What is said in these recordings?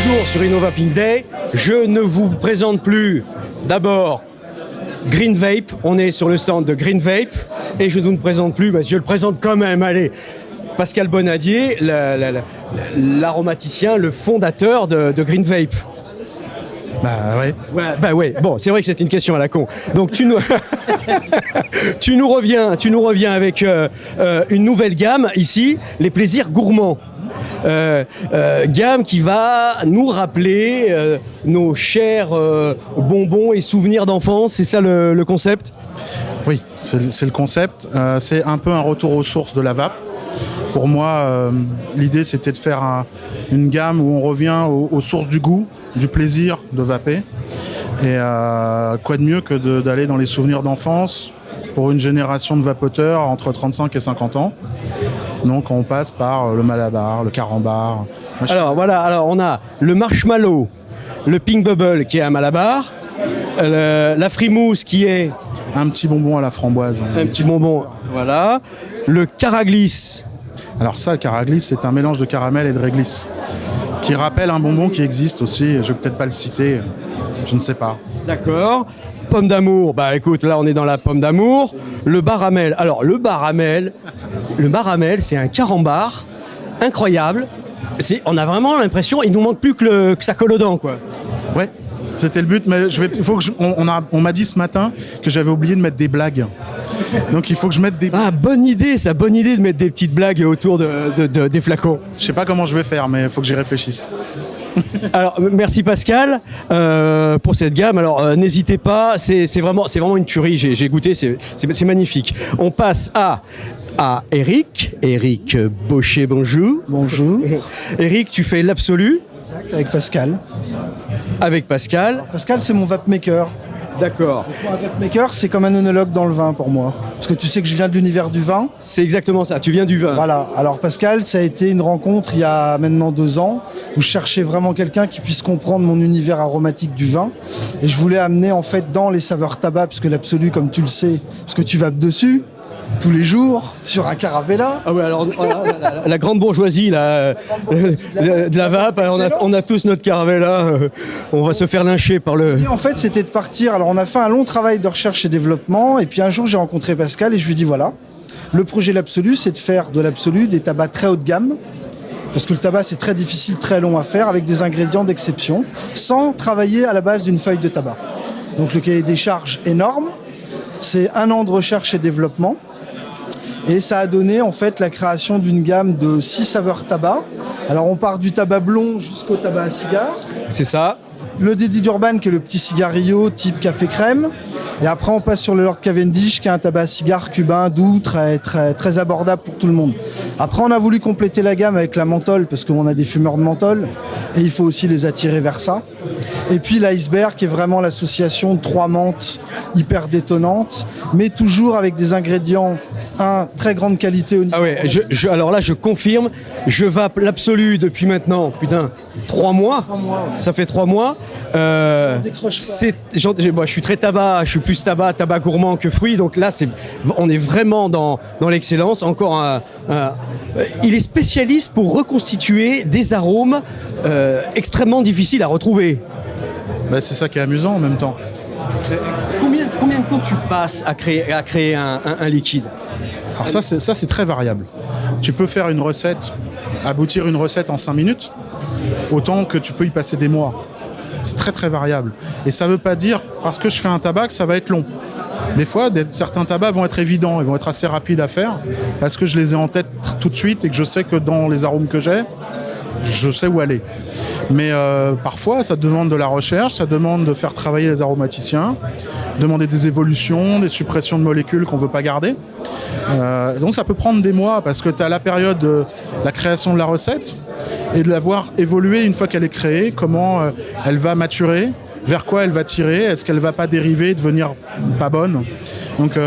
Toujours sur Innova Pink Day, je ne vous présente plus d'abord Green Vape. On est sur le stand de Green Vape et je ne vous présente plus, je le présente quand même, allez, Pascal Bonadier, l'aromaticien, le fondateur de Green Vape. Ouais. Bon, c'est vrai que c'est une question à la con. Donc tu nous reviens avec une nouvelle gamme ici, les plaisirs gourmands. Gamme qui va nous rappeler nos chers bonbons et souvenirs d'enfance. C'est ça le concept? Oui, c'est le concept. C'est un peu un retour aux sources de la vape. Pour moi, l'idée c'était de faire une gamme où on revient aux sources du goût, du plaisir de vaper. Et quoi de mieux que d'aller dans les souvenirs d'enfance pour une génération de vapoteurs entre 35 et 50 ans. Donc on passe par le Malabar, le Carambar. Alors on a le Marshmallow, le Pink Bubble qui est à Malabar, la Frimousse qui est... Un petit bonbon à la framboise. Un petit bonbon, voilà. Le Caraglisse. Alors ça, le Caraglisse, c'est un mélange de caramel et de réglisse qui rappelle un bonbon qui existe aussi. Je vais peut-être pas le citer, je ne sais pas. D'accord. Pomme d'amour, écoute, là on est dans la pomme d'amour. Le Baramel. Alors le Baramel, c'est un carambar incroyable. On a vraiment l'impression, il nous manque plus que ça colle aux dents, quoi. Ouais, c'était le but, mais on m'a dit ce matin que j'avais oublié de mettre des blagues. Donc il faut que je mette des... Ah, bonne idée de mettre des petites blagues autour des flacons. Je sais pas comment je vais faire, mais il faut que j'y réfléchisse. Alors, merci Pascal pour cette gamme. Alors, n'hésitez pas, c'est vraiment une tuerie. J'ai goûté, c'est magnifique. On passe à Eric Baucher, bonjour. Bonjour. Eric, tu fais l'absolu. Exact, avec Pascal. Alors, Pascal, c'est mon vape-maker. D'accord. Un vape-maker, c'est comme un œnologue dans le vin pour moi. Parce que tu sais que je viens de l'univers du vin. C'est exactement ça, tu viens du vin. Voilà. Alors Pascal, ça a été une rencontre il y a maintenant 2 ans où je cherchais vraiment quelqu'un qui puisse comprendre mon univers aromatique du vin. Et je voulais amener en fait dans les saveurs tabac, puisque l'absolu, comme tu le sais, parce que tu vapes dessus tous les jours sur un Caravella. Ah ouais, alors la grande bourgeoisie là, de la vape, on a tous notre Caravella, on va se faire lyncher par le... Et en fait, c'était de partir. Alors, on a fait un long travail de recherche et développement. Et puis un jour, j'ai rencontré Pascal et je lui ai dit voilà, le projet L'Absolu, c'est de faire de l'Absolu des tabacs très haut de gamme. Parce que le tabac, c'est très difficile, très long à faire, avec des ingrédients d'exception, sans travailler à la base d'une feuille de tabac. Donc, le cahier des charges énorme. C'est 1 an de recherche et développement. Et ça a donné en fait la création d'une gamme de 6 saveurs tabac. Alors on part du tabac blond jusqu'au tabac à cigare. C'est ça. Le Dédé d'Urban qui est le petit cigarillo type café crème. Et après on passe sur le Lord Cavendish qui est un tabac à cigare cubain doux, très, très, très abordable pour tout le monde. Après on a voulu compléter la gamme avec la menthol parce qu'on a des fumeurs de menthol et il faut aussi les attirer vers ça. Et puis l'iceberg qui est vraiment l'association de 3 menthes hyper détonnantes, mais toujours avec des ingrédients très grande qualité au niveau. Ah ouais, alors là je confirme, je vape l'absolu depuis maintenant, putain, 3 mois. 3 mois, ouais. Ça fait 3 mois. On décroche pas. Moi, je suis très tabac, je suis plus tabac gourmand que fruits, donc là on est vraiment dans l'excellence. Encore il est spécialiste pour reconstituer des arômes extrêmement difficiles à retrouver. C'est ça qui est amusant en même temps. Combien de temps tu passes à créer un liquide? Alors ça c'est très variable. Tu peux faire aboutir une recette en 5 minutes, autant que tu peux y passer des mois. C'est très très variable. Et ça ne veut pas dire, parce que je fais un tabac, que ça va être long. Des fois, certains tabacs vont être évidents, ils vont être assez rapides à faire, parce que je les ai en tête tout de suite et que je sais que dans les arômes que j'ai, je sais où aller. Mais parfois, ça demande de la recherche, ça demande de faire travailler les aromaticiens, demander des évolutions, des suppressions de molécules qu'on ne veut pas garder. Donc ça peut prendre des mois parce que tu as la période de la création de la recette et de la voir évoluer une fois qu'elle est créée, comment elle va maturer, vers quoi elle va tirer, est-ce qu'elle ne va pas dériver, devenir pas bonne. Donc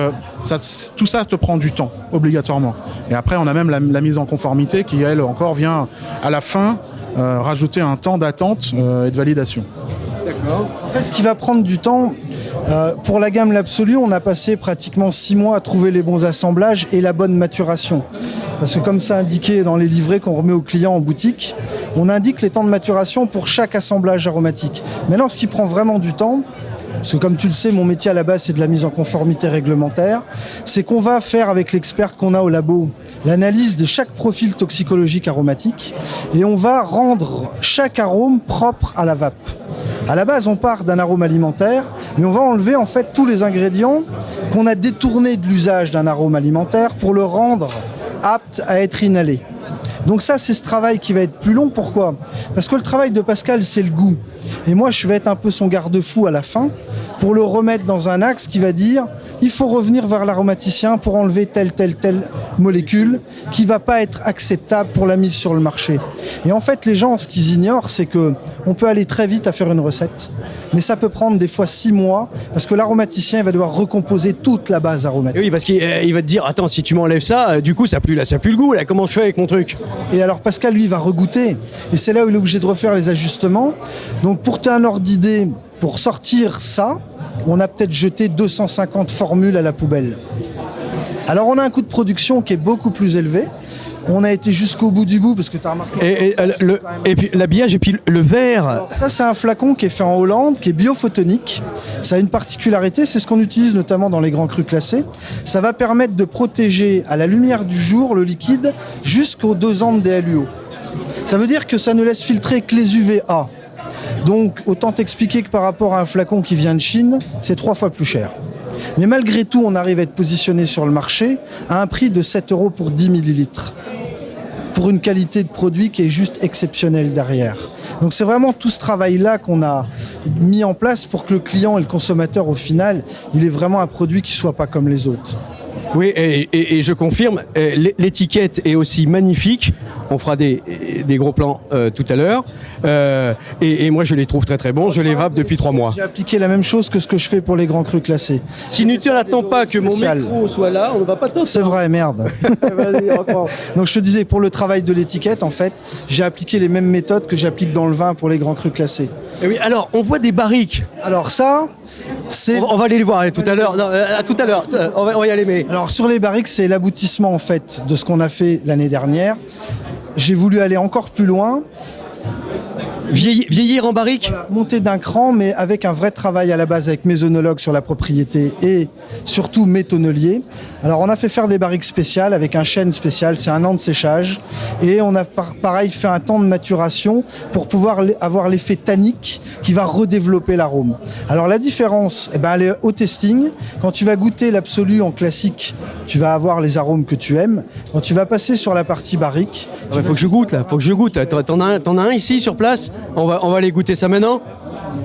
tout ça te prend du temps, obligatoirement. Et après, on a même la mise en conformité qui, elle, encore vient à la fin rajouter un temps d'attente et de validation. D'accord. En fait, ce qui va prendre du temps, pour la gamme L'Absolu, on a passé pratiquement 6 mois à trouver les bons assemblages et la bonne maturation. Parce que comme c'est indiqué dans les livrets qu'on remet aux clients en boutique, on indique les temps de maturation pour chaque assemblage aromatique. Maintenant, ce qui prend vraiment du temps, parce que comme tu le sais, mon métier à la base, c'est de la mise en conformité réglementaire, c'est qu'on va faire avec l'expert qu'on a au labo l'analyse de chaque profil toxicologique aromatique et on va rendre chaque arôme propre à la vape. À la base, on part d'un arôme alimentaire, mais on va enlever en fait tous les ingrédients qu'on a détournés de l'usage d'un arôme alimentaire pour le rendre apte à être inhalé. Donc ça, c'est ce travail qui va être plus long. Pourquoi ? Parce que le travail de Pascal, c'est le goût. Et moi, je vais être un peu son garde-fou à la fin pour le remettre dans un axe qui va dire il faut revenir vers l'aromaticien pour enlever telle molécule qui ne va pas être acceptable pour la mise sur le marché. Et en fait, les gens, ce qu'ils ignorent, c'est qu'on peut aller très vite à faire une recette, mais ça peut prendre des fois 6 mois parce que l'aromaticien il va devoir recomposer toute la base aromatique. Et oui, parce qu'il va te dire attends, si tu m'enlèves ça, du coup, ça pue le goût. Là, comment je fais avec mon truc ? Et alors Pascal, lui, va regoûter. Et c'est là où il est obligé de refaire les ajustements. Donc pour un ordre d'idée, pour sortir ça, on a peut-être jeté 250 formules à la poubelle. Alors on a un coût de production qui est beaucoup plus élevé. On a été jusqu'au bout du bout parce que tu as remarqué. Et puis l'habillage et puis le verre. Alors, ça, c'est un flacon qui est fait en Hollande, qui est biophotonique. Ça a une particularité, c'est ce qu'on utilise notamment dans les grands crus classés. Ça va permettre de protéger à la lumière du jour le liquide jusqu'aux 2 ans de DLUO. Ça veut dire que ça ne laisse filtrer que les UVA. Donc autant t'expliquer que par rapport à un flacon qui vient de Chine, c'est 3 fois plus cher. Mais malgré tout, on arrive à être positionné sur le marché à un prix de 7 € pour 10 millilitres. Pour une qualité de produit qui est juste exceptionnelle derrière. Donc c'est vraiment tout ce travail-là qu'on a mis en place pour que le client et le consommateur, au final, il ait vraiment un produit qui ne soit pas comme les autres. Oui, et je confirme, l'étiquette est aussi magnifique. On fera des gros plans tout à l'heure. Et moi, je les trouve très très bons. Je les vape depuis 3 mois. J'ai appliqué la même chose que ce que je fais pour les grands crus classés. Si tu n'attends pas que mon micro soit là, on ne va pas t'en. C'est vrai, merde. Vas-y, reprends. Donc je te disais, pour le travail de l'étiquette, en fait, j'ai appliqué les mêmes méthodes que j'applique dans le vin pour les grands crus classés. Et oui, alors, on voit des barriques. Alors ça, c'est... On va aller les voir tout à l'heure. Non, à tout à l'heure. On va y aller, mais... Alors sur les barriques, c'est l'aboutissement en fait de ce qu'on a fait l'année dernière. J'ai voulu aller encore plus loin. Vieillir en barrique. Voilà, monter d'un cran, mais avec un vrai travail à la base avec mes œnologues sur la propriété et surtout mes tonneliers. Alors on a fait faire des barriques spéciales avec un chêne spécial, c'est 1 an de séchage. Et on a pareil fait un temps de maturation pour pouvoir avoir l'effet tannique qui va redévelopper l'arôme. Alors la différence, elle est au testing. Quand tu vas goûter l'absolu en classique, tu vas avoir les arômes que tu aimes. Quand tu vas passer sur la partie barrique... Il faut que je goûte là, faut que je goûte. T'en as un ici sur place ? On va aller goûter ça maintenant ?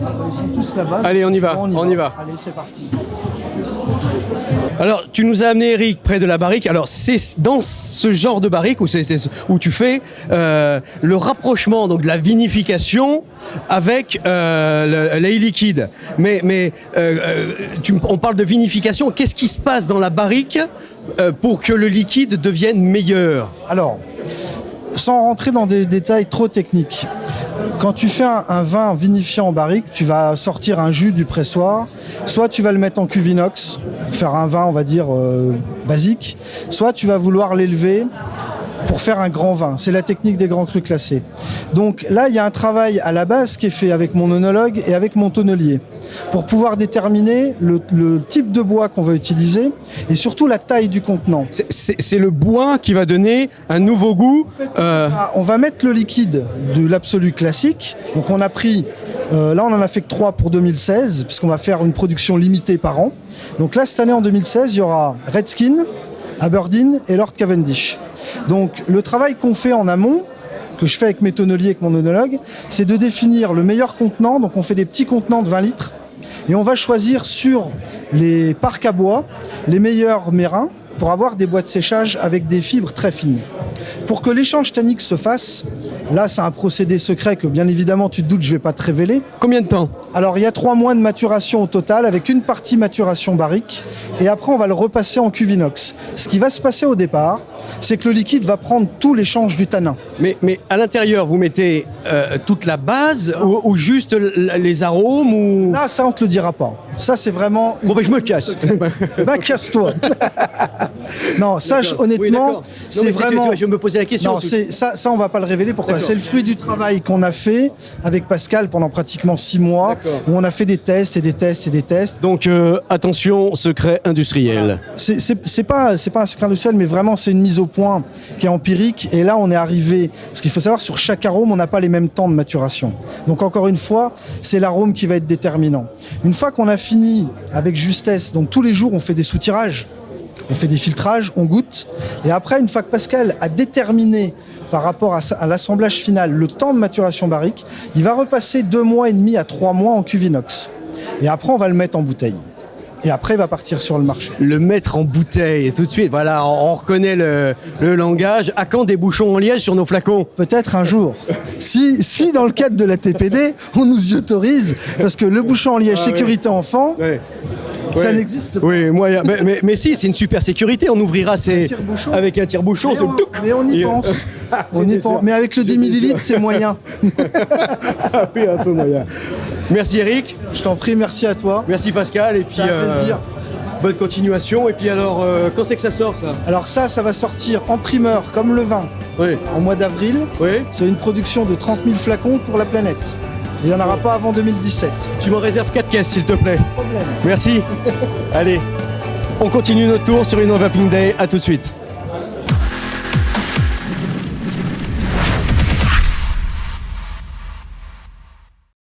Ils sont tous là-bas. Allez, on y va. Allez, c'est parti. Alors, tu nous as amené, Eric, près de la barrique. Alors, c'est dans ce genre de barrique où tu fais le rapprochement donc, de la vinification avec l'ail liquide. Mais on parle de vinification. Qu'est-ce qui se passe dans la barrique pour que le liquide devienne meilleur ? Alors, sans rentrer dans des détails trop techniques, quand tu fais un vin vinifiant en barrique, tu vas sortir un jus du pressoir, soit tu vas le mettre en cuve inox, faire un vin, on va dire, basique, soit tu vas vouloir l'élever pour faire un grand vin. C'est la technique des grands crus classés. Donc là, il y a un travail à la base qui est fait avec mon œnologue et avec mon tonnelier pour pouvoir déterminer le type de bois qu'on va utiliser et surtout la taille du contenant. C'est le bois qui va donner un nouveau goût. En fait, on va mettre le liquide de l'absolu classique. Donc on a pris, là on en a fait que 3 pour 2016 puisqu'on va faire une production limitée par an. Donc là cette année en 2016, il y aura Redskin, Aberdeen et Lord Cavendish. Donc le travail qu'on fait en amont, que je fais avec mes tonneliers, avec mon œnologue, c'est de définir le meilleur contenant. Donc on fait des petits contenants de 20 litres et on va choisir sur les parcs à bois les meilleurs mérins pour avoir des bois de séchage avec des fibres très fines. Pour que l'échange tannique se fasse, là c'est un procédé secret que bien évidemment tu te doutes je ne vais pas te révéler. Combien de temps ? Alors il y a 3 mois de maturation au total avec une partie maturation barrique et après on va le repasser en cuve inox. Ce qui va se passer au départ, c'est que le liquide va prendre tout l'échange du tanin. Mais à l'intérieur, vous mettez toute la base ou juste les arômes ou... Là, ça on te le dira pas. Ça c'est vraiment... Bon, ben je me casse. Bah casse-toi. Non, ça honnêtement, c'est vraiment... Je me posais la question. Non, ça on va pas le révéler. Pourquoi ? C'est le fruit du travail qu'on a fait avec Pascal pendant pratiquement 6 mois, où on a fait des tests et des tests et des tests. Donc attention, secret industriel. C'est pas un secret industriel, mais vraiment c'est une mise au point qui est empirique. Et là, on est arrivé, parce qu'il faut savoir, sur chaque arôme, on n'a pas les mêmes temps de maturation. Donc encore une fois, c'est l'arôme qui va être déterminant. Une fois qu'on a fini avec justesse, donc tous les jours, on fait des soutirages, on fait des filtrages, on goûte. Et après, une fois que Pascal a déterminé par rapport à l'assemblage final le temps de maturation barrique, il va repasser 2 mois et demi à 3 mois en cuve inox. Et après, on va le mettre en bouteille. Et après, il va partir sur le marché. Le mettre en bouteille, tout de suite, voilà, on reconnaît le langage. À quand des bouchons en liège sur nos flacons ? Peut-être un jour. Si dans le cadre de la TPD, on nous y autorise, parce que le bouchon en liège sécurité enfant, ça n'existe pas. Oui, moi, mais si, c'est une super sécurité. On ouvrira avec un tire-bouchon. Mais on y pense. On y pense. Mais avec le 10 millilitres, c'est moyen. Oui, un peu moyen. Merci Eric. Je t'en prie, merci à toi. Merci Pascal. Et puis, C'est un plaisir. bonne continuation. Et puis alors, quand c'est que ça sort ça ? Alors ça va sortir en primeur, comme le vin, Oui. en mois d'avril. Oui. C'est une production de 30 000 flacons pour la planète. Et il n'y en aura pas avant 2017. Tu m'en réserves 4 caisses s'il te plaît. Problème. Merci. Allez, on continue notre tour sur une Vaping Day. À tout de suite.